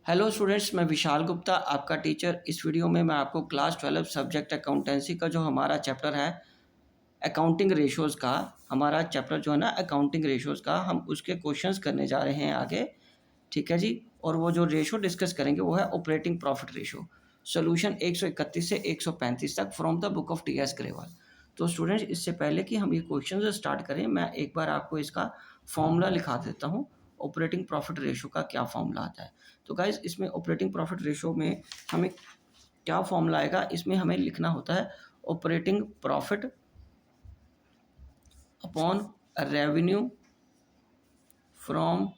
Hello students, मैं विशाल गुप्ता आपका teacher. इस वीडियो में मैं आपको क्लास 12 सब्जेक्ट अकाउंटेंसी का जो हमारा चैप्टर है अकाउंटिंग रेशोज़ का, हमारा चैप्टर जो है ना अकाउंटिंग रेशोज़ का, हम उसके क्वेश्चंस करने जा रहे हैं आगे। ठीक है जी। और वो जो रेशो डिस्कस करेंगे वो है ऑपरेटिंग प्रॉफिट रेशो। सोल्यूशन 131 से 135 तक from the book of T S Grewal. तो स्टूडेंट्स, इससे पहले कि हम ये क्वेश्चन स्टार्ट करें, मैं एक बार आपको इसका फॉर्मूला लिखा देता हूँ। ऑपरेटिंग प्रॉफिट रेशो का क्या फॉर्मूला आता है। तो गाइज, इसमें ऑपरेटिंग प्रॉफिट रेशो में हमें क्या फॉर्मूला आएगा, इसमें हमें लिखना होता है operating profit upon revenue from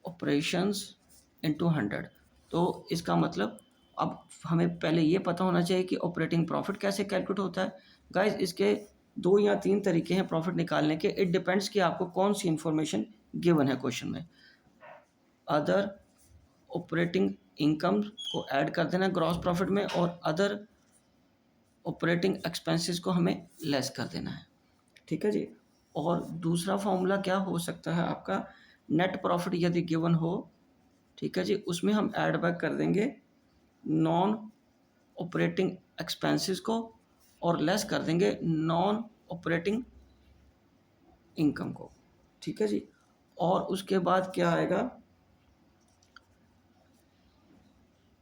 operations into 100। तो इसका मतलब अब हमें पहले ये पता होना चाहिए कि ऑपरेटिंग प्रॉफिट कैसे कैलकुलेट होता है। गाइज, इसके 2 या 3 तरीके हैं प्रॉफिट निकालने के। इट डिपेंड्स कि आपको कौन सी इन्फॉर्मेशन गिवन है क्वेश्चन में। अदर ऑपरेटिंग इनकम को ऐड कर देना ग्रॉस प्रॉफिट में, और अदर ऑपरेटिंग एक्सपेंसेस को हमें लेस कर देना है। ठीक है जी। और दूसरा फॉर्मूला क्या हो सकता है आपका, नेट प्रॉफिट यदि गिवन हो, ठीक है जी, उसमें हम ऐड बैक कर देंगे नॉन ऑपरेटिंग एक्सपेंसेस को और लेस कर देंगे नॉन ऑपरेटिंग इनकम को। ठीक है जी। और उसके बाद क्या आएगा,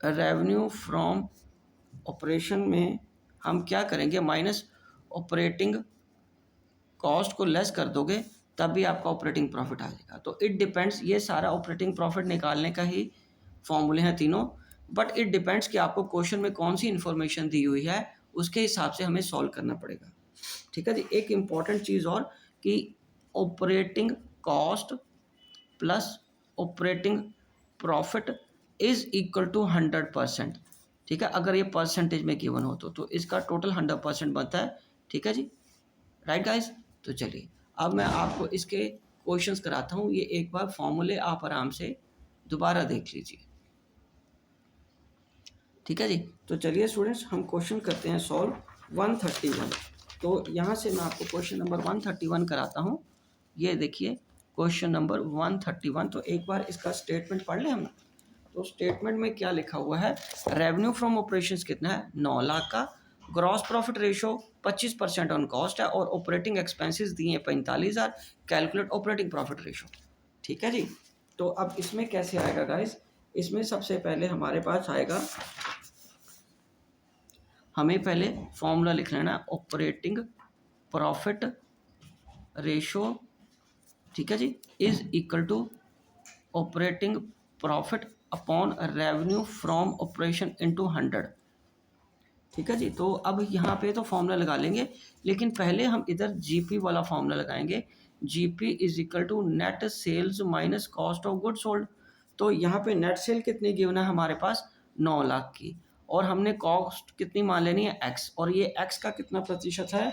रेवेन्यू फ्रॉम ऑपरेशन में हम क्या करेंगे, माइनस ऑपरेटिंग कॉस्ट को लेस कर दोगे तब भी आपका ऑपरेटिंग प्रॉफिट आ जाएगा। तो इट डिपेंड्स, ये सारा ऑपरेटिंग प्रॉफिट निकालने का ही फॉर्मूले हैं तीनों। बट इट डिपेंड्स कि आपको क्वेश्चन में कौन सी इन्फॉर्मेशन दी हुई है, उसके हिसाब से हमें सॉल्व करना पड़ेगा। ठीक है जी। एक इम्पॉर्टेंट चीज़ और कि operating cost plus operating profit is equal to 100%। ठीक है, अगर ये परसेंटेज में गिवन हो तो इसका टोटल 100% बनता है। ठीक है जी, राइट गाइस। तो चलिए अब मैं आपको इसके क्वेश्चंस कराता हूँ। ये एक बार फॉर्मूले आप आराम से दोबारा देख लीजिए। ठीक है जी। तो चलिए स्टूडेंट्स, हम क्वेश्चन करते हैं सॉल्व 131। तो यहाँ से मैं आपको क्वेश्चन नंबर 131 कराता हूँ। ये देखिए क्वेश्चन नंबर 131। तो एक बार इसका स्टेटमेंट पढ़ लें हम। तो स्टेटमेंट में क्या लिखा हुआ है, रेवेन्यू फ्रॉम ऑपरेशंस कितना है, 9 लाख का। Gross profit ratio 25% on cost है, और ऑपरेटिंग एक्सपेंसेस दिए हैं 45,000। Calculate operating profit ratio. ठीक है जी। तो अब इसमें कैसे आएगा गाइस, इसमें सबसे पहले हमारे पास आएगा, हमें पहले फॉर्मूला लिख लेना है ऑपरेटिंग प्रॉफिट रेशो। ठीक है जी, is equal to operating profit upon revenue from operation into 100। ठीक है जी। तो अब यहाँ पे तो फॉर्मूला लगा लेंगे, लेकिन पहले हम इधर जीपी वाला फॉर्मूला लगाएंगे। GP is equal to net sales minus cost of good sold. तो यहाँ पे नेट सेल कितनी गिवन है हमारे पास, 9 लाख की, और हमने कॉस्ट कितनी मान लेनी है, एक्स। और ये एक्स का कितना प्रतिशत है,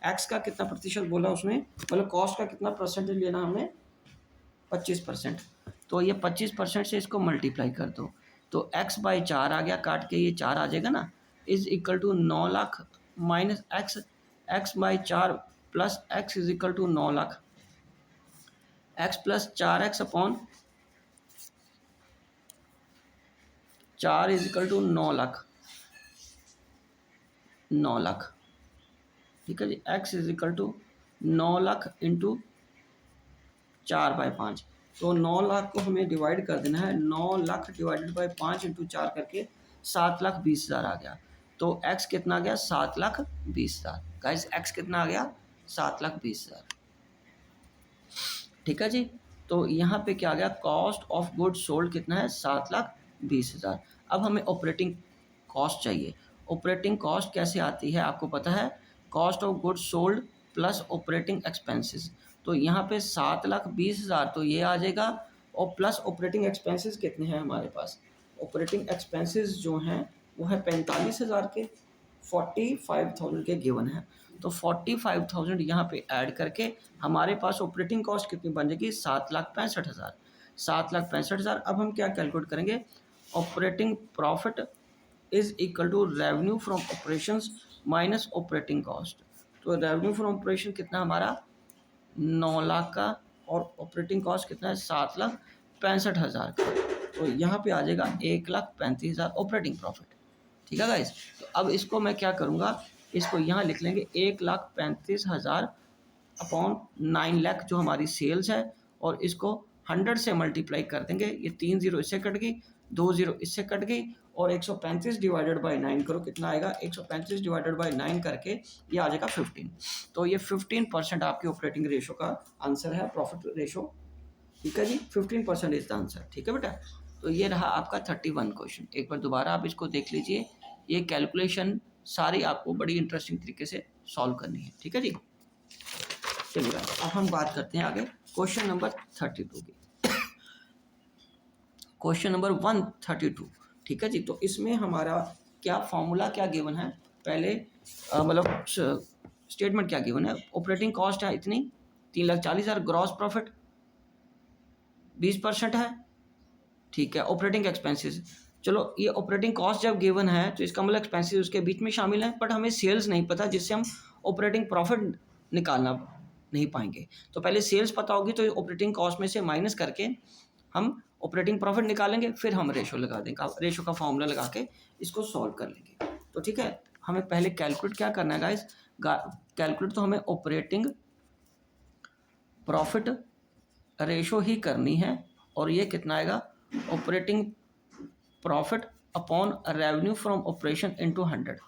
एक्स का कितना प्रतिशत बोला उसमें, मतलब कॉस्ट का कितना परसेंटेज लेना हमें, 25%। तो ये 25% से इसको मल्टीप्लाई कर दो, तो x बाई 4 आ गया, काट के ये 4 आ जाएगा ना, is equal to 9 lakh minus X, X by 4 plus X is equal to 9 lakh, X plus 4x upon 4 is equal to 9 lakh, 9 lakh. ठीक है जी, x is equal to 9 lakh into 4/5। तो 9 लाख को हमें डिवाइड कर देना है, 9 लाख डिवाइडेड बाई 5 इंटू 4 करके 7,20,000 आ गया। तो x कितना आ गया, 7,20,000। गाइस, x कितना आ गया, 7,20,000। ठीक है जी। तो यहाँ पे क्या आ गया, कॉस्ट ऑफ गुड सोल्ड कितना है, 7,20,000। अब हमें ऑपरेटिंग कॉस्ट चाहिए। ऑपरेटिंग कॉस्ट कैसे आती है आपको पता है, cost of good sold plus operating expenses. तो यहाँ पे 7,20,000 तो ये आ जाएगा, और प्लस ऑपरेटिंग एक्सपेंसेस कितने हैं हमारे पास, ऑपरेटिंग एक्सपेंसेस जो हैं वो है 45,000 के, 45,000 के गिवन है। तो 45,000 यहाँ पे ऐड करके हमारे पास ऑपरेटिंग कॉस्ट कितनी बन जाएगी, 7,65,000। 7,65,000। अब हम क्या कैलकुलेट करेंगे, operating profit is equal to revenue from operations minus operating cost. तो रेवेन्यू फ्रॉम ऑपरेशन कितना हमारा, 9 लाख का, और ऑपरेटिंग कॉस्ट कितना है, 7,65,000 का। तो यहाँ पे आ जाएगा 1,35,000 ऑपरेटिंग प्रॉफिट। ठीक है गाइस, तो अब इसको मैं क्या करूँगा, इसको यहाँ लिख लेंगे 1,35,000 अपॉन 9 लाख जो हमारी सेल्स है, और इसको 100 से मल्टीप्लाई कर देंगे। ये 3 जीरो इससे कट गई, 2 जीरो इससे कट गई, और 135 डिवाइडेड बाई 9 करो, कितना आएगा, 135 डिवाइडेड बाई 9 करके ये आ जाएगा 15। तो ये 15% आपकी ऑपरेटिंग रेशो का आंसर है, प्रॉफिट रेशो। ठीक है जी, 15% इज द आंसर। ठीक है बेटा, तो ये रहा आपका 31 क्वेश्चन। एक बार दोबारा आप इसको देख लीजिए, ये कैलकुलेशन सारी आपको बड़ी इंटरेस्टिंग तरीके से सॉल्व करनी है। ठीक है जी, चलिए अब हम बात करते हैं आगे क्वेश्चन नंबर 32 की। Question number 132। ठीक है जी, तो इसमें हमारा क्या फॉर्मूला क्या गिवन है, पहले मतलब स्टेटमेंट क्या गिवन है। ऑपरेटिंग कॉस्ट है इतनी 3,40,000, ग्रॉस प्रॉफिट 20% है। ठीक है, ऑपरेटिंग एक्सपेंसेस, चलो ये ऑपरेटिंग कॉस्ट जब गिवन है तो इसका मतलब एक्सपेंसेस उसके बीच में शामिल है, बट हमें सेल्स नहीं पता, जिससे हम ऑपरेटिंग प्रॉफिट निकालना नहीं पाएंगे। तो पहले सेल्स पता होगी तो ऑपरेटिंग कॉस्ट में से माइनस करके हम ऑपरेटिंग प्रॉफिट निकालेंगे, फिर हम रेशो लगा देंगे, रेशो का फॉर्मूला लगा के इसको सॉल्व कर लेंगे। तो ठीक है, हमें पहले कैलकुलेट क्या करना है गाइस, कैलकुलेट तो हमें ऑपरेटिंग प्रॉफिट रेशो ही करनी है, और ये कितना आएगा, operating profit upon revenue from operation into 100।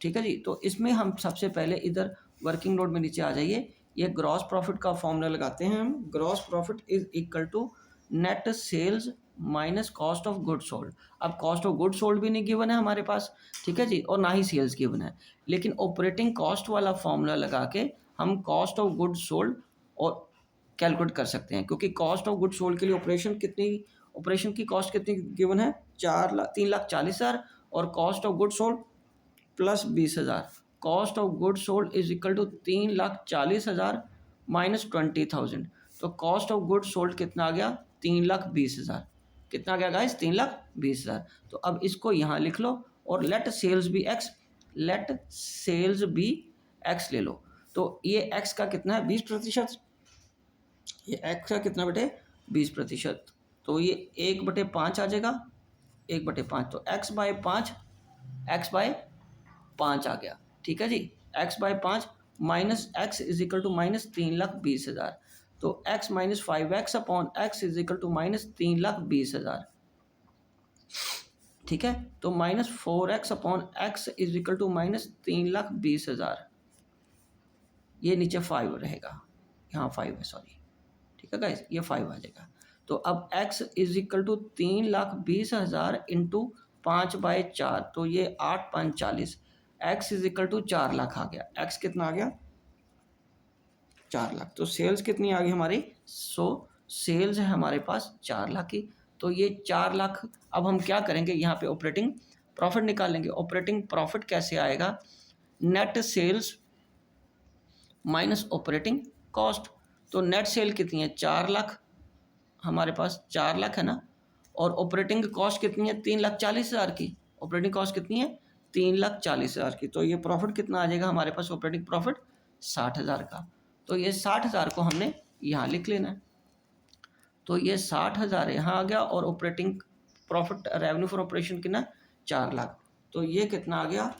ठीक है जी, तो इसमें हम सबसे पहले इधर वर्किंग नोट में नीचे आ जाइए, ये ग्रॉस प्रॉफिट का फॉर्मूला लगाते हैं हम। Gross profit is equal to net sales minus cost of good sold. अब कॉस्ट ऑफ गुड सोल्ड भी नहीं गिवन है हमारे पास, ठीक है जी, और ना ही सेल्स गिवन है, लेकिन ऑपरेटिंग कॉस्ट वाला फॉर्मूला लगा के हम कॉस्ट ऑफ गुड सोल्ड और कैलकुलेट कर सकते हैं, क्योंकि कॉस्ट ऑफ गुड सोल्ड के लिए ऑपरेशन की कॉस्ट कितनी गिवन है, 3,40,000, और cost of good sold plus 20,000। Cost of good sold is equal to 3,40,000 minus 20,000। तो कॉस्ट ऑफ गुड सोल्ड कितना आ गया, 3,20,000। कितना आ गया गाइस, 3,20,000। तो अब इसको यहाँ लिख लो, और let sales be X, let sales be X ले लो। तो ये एक्स का कितना है, 20%। ये एक्स का कितना बेटे, 20%। तो ये 1/5 आ जाएगा, 1/5। तो x बाय 5, x बाय 5 आ गया। ठीक है जी, x by 5 minus X is equal to minus 3,20,000। तो x minus 5x upon X is equal to minus 3,20,000। ठीक है, तो minus 4x upon X is equal to minus 3,20,000। ये नीचे 5 रहेगा, यहाँ 5 है, सॉरी। ठीक है गाइस, ये 5 आ जाएगा। तो अब x is equal to 3,20,000 into 5/4, तो ये 8×5 = 40। x is equal to 4 lakh आ गया। x कितना आ गया, 4 लाख। तो सेल्स कितनी आ गई हमारी, सेल्स है हमारे पास 4 लाख की। तो ये 4 लाख, अब हम क्या करेंगे, यहाँ पे ऑपरेटिंग प्रॉफिट निकालेंगे। ऑपरेटिंग प्रॉफिट कैसे आएगा, net sales minus operating cost. तो नेट सेल कितनी है, 4 लाख, हमारे पास 4 लाख है ना, और ऑपरेटिंग कॉस्ट कितनी है, 3,40,000 की। ऑपरेटिंग कॉस्ट कितनी है, 3,40,000 की। तो ये प्रॉफिट कितना आ जाएगा हमारे पास, ऑपरेटिंग प्रॉफिट 60,000 का। तो ये 60,000 को हमने यहाँ लिख लेना है। तो ये 60,000 यहाँ आ गया, और operating profit revenue for operation कितना, 4 लाख। तो ये कितना आ गया,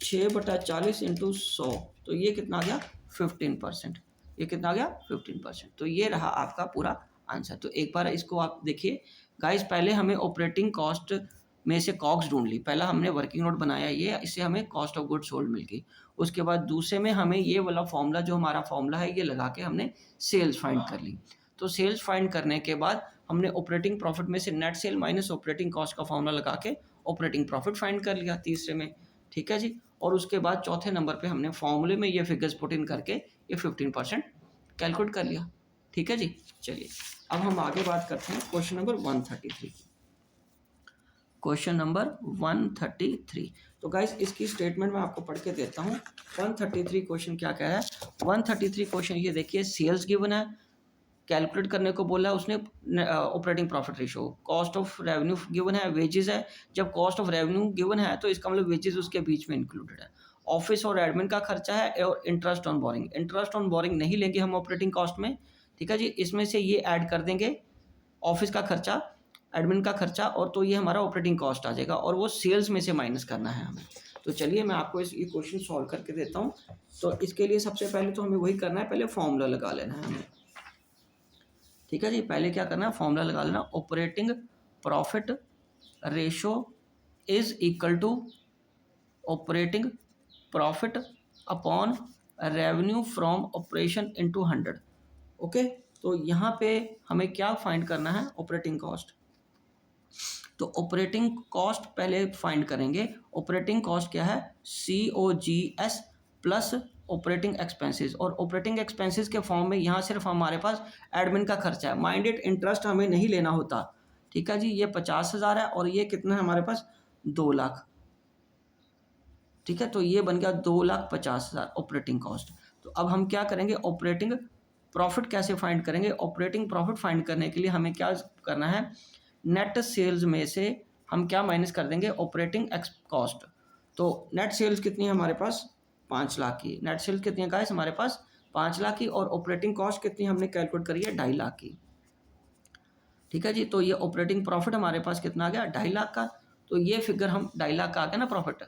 6/40 इंटू 100। तो ये कितना आ गया, 15%। ये कितना आ गया, 15%। तो ये रहा आपका पूरा आंसर। तो एक बार इसको आप देखिए गाइस, पहले हमें ऑपरेटिंग कॉस्ट में से कॉग्स ढूंढ ली। पहला हमने वर्किंग नोट बनाया, ये इससे हमें कॉस्ट ऑफ गुड सोल्ड मिल गई। उसके बाद दूसरे में हमें ये वाला फॉर्मूला, जो हमारा फॉर्मूला है, ये लगा के हमने सेल्स फाइंड कर ली। तो सेल्स फाइंड करने के बाद हमने ऑपरेटिंग प्रॉफिट में से net cell minus operating cost का फॉर्मूला लगा के ऑपरेटिंग प्रॉफिट फाइंड कर लिया तीसरे में। ठीक है जी, और उसके बाद चौथे नंबर पे हमने फॉर्मूले में ये फिगर्स पुट इन करके ये 15% कैलकुलेट कर लिया। ठीक है जी, चलिए अब हम आगे बात करते हैं क्वेश्चन नंबर 133 की। क्वेश्चन नंबर 133, तो गाइस इसकी स्टेटमेंट मैं आपको पढ़ के देता हूँ। 133 क्वेश्चन क्या कह रहा है, 133 क्वेश्चन ये देखिए, सेल्स गिवन है, कैलकुलेट करने को बोला है उसने operating profit ratio, cost of revenue given है, वेजेस है। जब कॉस्ट ऑफ रेवेन्यू गिवन है तो इसका मतलब वेजेस उसके बीच में इंक्लूडेड है। ऑफिस और एडमिन का खर्चा है, और interest on boring. Interest on boring नहीं लेंगे हम ऑपरेटिंग कॉस्ट में, ठीक है जी, इसमें से ये ऐड कर देंगे ऑफिस का खर्चा, एडमिन का खर्चा, और तो ये हमारा ऑपरेटिंग कॉस्ट आ जाएगा, और वो सेल्स में से माइनस करना है हमें। तो चलिए मैं आपको ये क्वेश्चन सॉल्व करके देता हूँ। तो इसके लिए सबसे पहले तो हमें वही करना है, पहले फॉर्मूला लगा लेना है हमें। ठीक है जी, पहले क्या करना है, फॉर्मूला लगा लेना। Operating profit ratio is equal to operating profit upon revenue from operation into 100। Okay, तो यहाँ पे हमें क्या फाइंड करना है, ऑपरेटिंग कॉस्ट। तो ऑपरेटिंग कॉस्ट पहले फाइंड करेंगे। ऑपरेटिंग कॉस्ट क्या है, COGS प्लस ऑपरेटिंग एक्सपेंसेस, और ऑपरेटिंग एक्सपेंसेस के फॉर्म में यहाँ सिर्फ हमारे पास एडमिन का खर्चा है, माइंडेड इंटरेस्ट हमें नहीं लेना होता। ठीक है जी, ये 50,000 है और ये कितना है हमारे पास, 2 लाख। ठीक है, तो ये बन गया 2,50,000 ऑपरेटिंग कॉस्ट। तो अब हम क्या करेंगे, ऑपरेटिंग प्रॉफिट कैसे फाइंड करेंगे। ऑपरेटिंग प्रॉफिट फाइंड करने के लिए हमें क्या करना है, नेट सेल्स में से हम क्या माइनस कर देंगे, ऑपरेटिंग कॉस्ट। तो नेट सेल्स कितनी है हमारे पास, 5 लाख की। नेट सेल्स कितनी है गाइस हमारे पास, 5 लाख की, और ऑपरेटिंग कॉस्ट कितनी हमने कैलकुलेट करी है, 2.5 लाख की। ठीक है जी, तो ये ऑपरेटिंग प्रॉफिट हमारे पास कितना आ गया, 2.5 लाख का। तो ये फिगर हम 2.5 लाख का आ गया ना प्रॉफिट।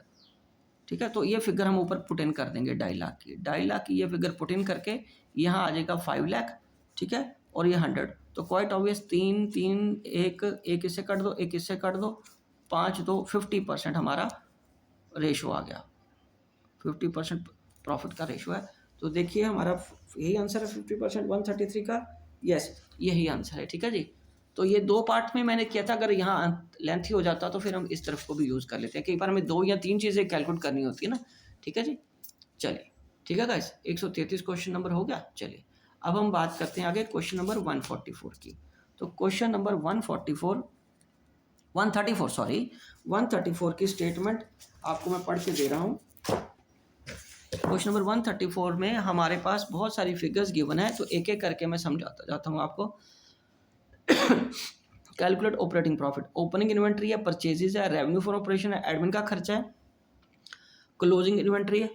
ठीक है, तो ये फिगर हम ऊपर पुट इन कर देंगे 2.5 लाख की। 2.5 लाख की ये फिगर पुट इन करके यहाँ आ जाएगा 5 लाख। ठीक है, और ये 100। तो क्वाइट ऑब्वियस, 3 3 एक इससे कट दो, एक इससे कट दो, 5 2 50% हमारा रेशो आ गया। 50% प्रॉफिट का रेशो है। तो देखिए हमारा यही आंसर है 50%, 133 का। यस, यही आंसर है। ठीक है जी, तो ये 2 पार्ट में मैंने किया था। अगर यहाँ लेंथी हो जाता तो फिर हम इस तरफ को भी यूज़ कर लेते हैं। कई बार हमें 2 या 3 चीज़ें कैलकुलेट करनी होती है ना। ठीक है जी, चलिए ठीक है गाइस, 133 क्वेश्चन नंबर हो गया। चलिए अब हम बात करते हैं आगे क्वेश्चन नंबर 144 की। तो क्वेश्चन नंबर 134 की स्टेटमेंट आपको मैं पढ़ के दे रहा हूँ। क्वेश्चन नंबर 134 में हमारे पास बहुत सारी फिगर्स गिवन है, तो एक एक करके मैं समझाता जाता हूँ आपको। Calculate operating profit, opening inventory है, परचेजेज है, रेवेन्यू फॉर ऑपरेशन है, एडमिन का खर्चा है, क्लोजिंग इन्वेंट्री है,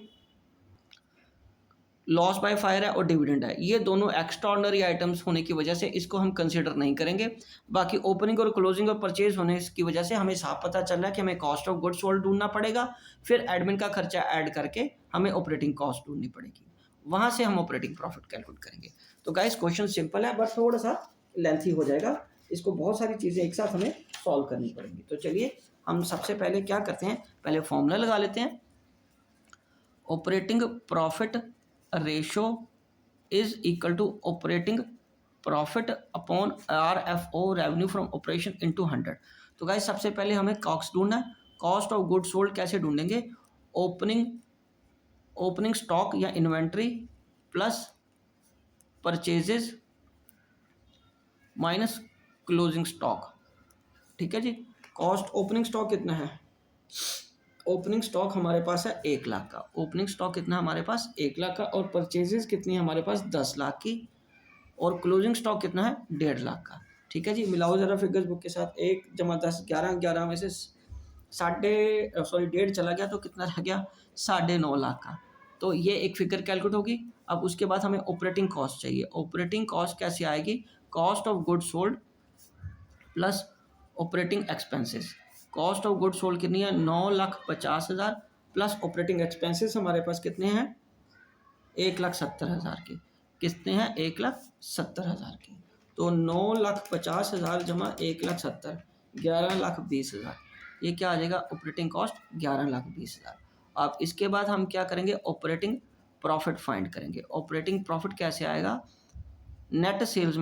लॉस बाय फायर है, और डिविडेंड है। ये दोनों एक्स्ट्राऑर्डिनरी आइटम्स होने की वजह से इसको हम कंसीडर नहीं करेंगे। बाकी ओपनिंग और क्लोजिंग और परचेज होने की वजह से हमें साफ पता चल रहा है कि हमें कॉस्ट ऑफ गुड्स सोल्ड ढूंढना पड़ेगा, फिर एडमिन का खर्चा ऐड करके हमें ऑपरेटिंग कॉस्ट ढूंढनी पड़ेगी, वहां से हम ऑपरेटिंग प्रॉफिट कैलकुलेट करेंगे। तो गाइस क्वेश्चन सिंपल है, बट थोड़ा सा लेंथी हो जाएगा। इसको बहुत सारी चीज़ें एक साथ हमें सॉल्व करनी पड़ेंगी। तो चलिए हम सबसे पहले क्या करते हैं, पहले फॉर्मूला लगा लेते हैं। Operating profit ratio is equal to operating profit upon RFO, revenue from operation into 100। तो गाइस सबसे पहले हमें कॉस्ट ढूंढना है। कॉस्ट ऑफ गुड सोल्ड कैसे ढूंढेंगे, ओपनिंग स्टॉक या inventory plus purchases minus closing stock. ठीक है जी, कॉस्ट ओपनिंग स्टॉक कितना है, ओपनिंग स्टॉक हमारे पास है 1 लाख का। ओपनिंग स्टॉक कितना हमारे पास, 1 लाख का, और परचेजेस कितनी है हमारे पास, 10 लाख की, और क्लोजिंग स्टॉक कितना है, 1.5 लाख का। ठीक है जी, मिलाओ जरा फिगर्स बुक के साथ। 1 + 10 11, 11 में से 1.5 चला गया तो कितना रह गया, 9.5 लाख का। तो ये एक फिगर कैलकुलेट होगी। अब उसके बाद हमें ऑपरेटिंग कॉस्ट चाहिए। ऑपरेटिंग कॉस्ट कैसे आएगी, cost of good sold plus operating expenses. Cost of good sold कितनी है, 9,50,000 प्लस ऑपरेटिंग एक्सपेंसेस हमारे पास कितने हैं, 1,70,000 के। कितने हैं, 1,70,000 के। तो 9,50,000 जमा 1,70,000, 11,20,000। ये क्या आ जाएगा, ऑपरेटिंग कॉस्ट 11,20,000। अब इसके बाद हम क्या करेंगे, ऑपरेटिंग प्रॉफिट फाइंड करेंगे। ऑपरेटिंग प्रॉफिट कैसे आएगा, नेट सेल्स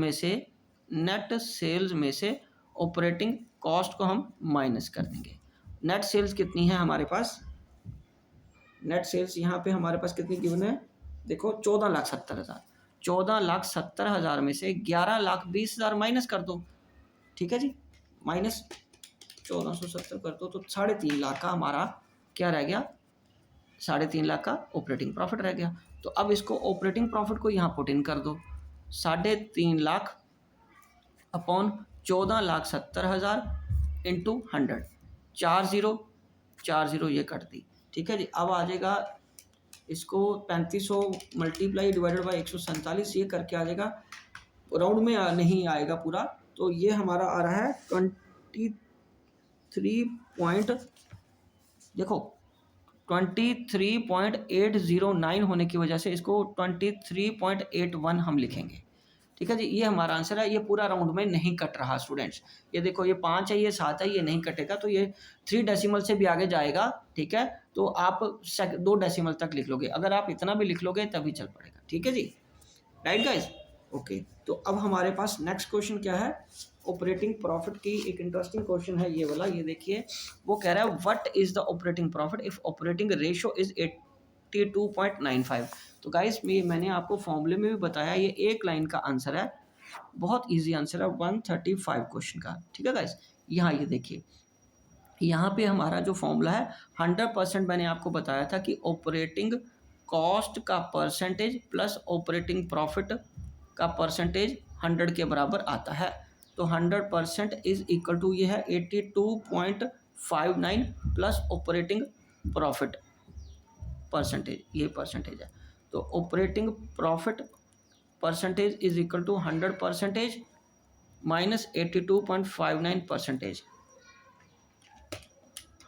में से ऑपरेटिंग कॉस्ट को हम माइनस कर देंगे। नेट सेल्स कितनी है हमारे पास, नेट सेल्स यहाँ पे हमारे पास कितनी गिवन है, देखो 14,70,000। 14,70,000 में से 11,20,000 माइनस कर दो। ठीक है जी, माइनस 1470 कर दो, तो 3.5 लाख का हमारा क्या रह गया, 3.5 लाख का ऑपरेटिंग प्रॉफिट रह गया। तो अब इसको ऑपरेटिंग प्रॉफिट को यहाँ पुट इन कर दो, 3.5 लाख अपॉन 14,70,000 इंटू 100, 40 ये कट दी। ठीक है जी, अब आ जाएगा इसको 3500 मल्टीप्लाई डिवाइडेड बाई 147, ये करके आ जाएगा, राउंड में नहीं आएगा पूरा, तो ये हमारा आ रहा है देखो 23.809 होने की वजह से इसको 23.81 हम लिखेंगे। ठीक है जी, ये हमारा आंसर है। ये पूरा राउंड में नहीं कट रहा स्टूडेंट्स। ये देखो, ये 5 है, ये 7 है, ये नहीं कटेगा, तो ये 3 डेसिमल से भी आगे जाएगा। ठीक है, तो आप 2 डेसिमल तक लिख लोगे। अगर आप इतना भी लिख लोगे तभी चल पड़ेगा। ठीक है जी, राइट गाइज। ओके, तो अब हमारे पास नेक्स्ट क्वेश्चन क्या है, ऑपरेटिंग प्रॉफिट की एक इंटरेस्टिंग क्वेश्चन है ये वाला। ये देखिए, वो कह रहा है what is the operating profit if operating ratio is 82.95। तो गाइस, मैंने आपको फॉर्मूले में भी बताया, ये एक लाइन का आंसर है, बहुत इजी आंसर है 135 क्वेश्चन का। ठीक है गाइस, यहाँ ये देखिए, यहाँ पे हमारा जो फॉर्मूला है 100%, मैंने आपको बताया था कि ऑपरेटिंग कॉस्ट का परसेंटेज प्लस ऑपरेटिंग प्रॉफिट का परसेंटेज 100 के बराबर आता है। तो 100% इज इक्वल टू, ये है 82.59 प्लस ऑपरेटिंग प्रॉफिट परसेंटेज, ये परसेंटेज है। तो operating profit percentage is equal to 100% minus 82.59%,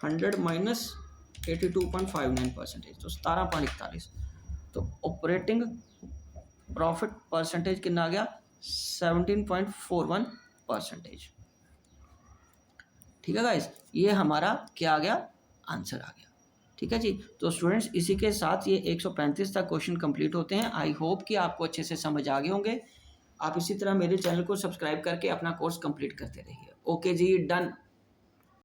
100 minus 82.59%, तो 17.41। तो ऑपरेटिंग प्रॉफिट परसेंटेज कितना आ गया, 17.41%। ठीक है गाइस, ये हमारा क्या आ गया, आंसर आ गया। ठीक है जी, तो स्टूडेंट्स इसी के साथ ये 135 तक क्वेश्चन कंप्लीट होते हैं। आई होप कि आपको अच्छे से समझ आ गए होंगे। आप इसी तरह मेरे चैनल को सब्सक्राइब करके अपना कोर्स कंप्लीट करते रहिए। ओके जी, डन।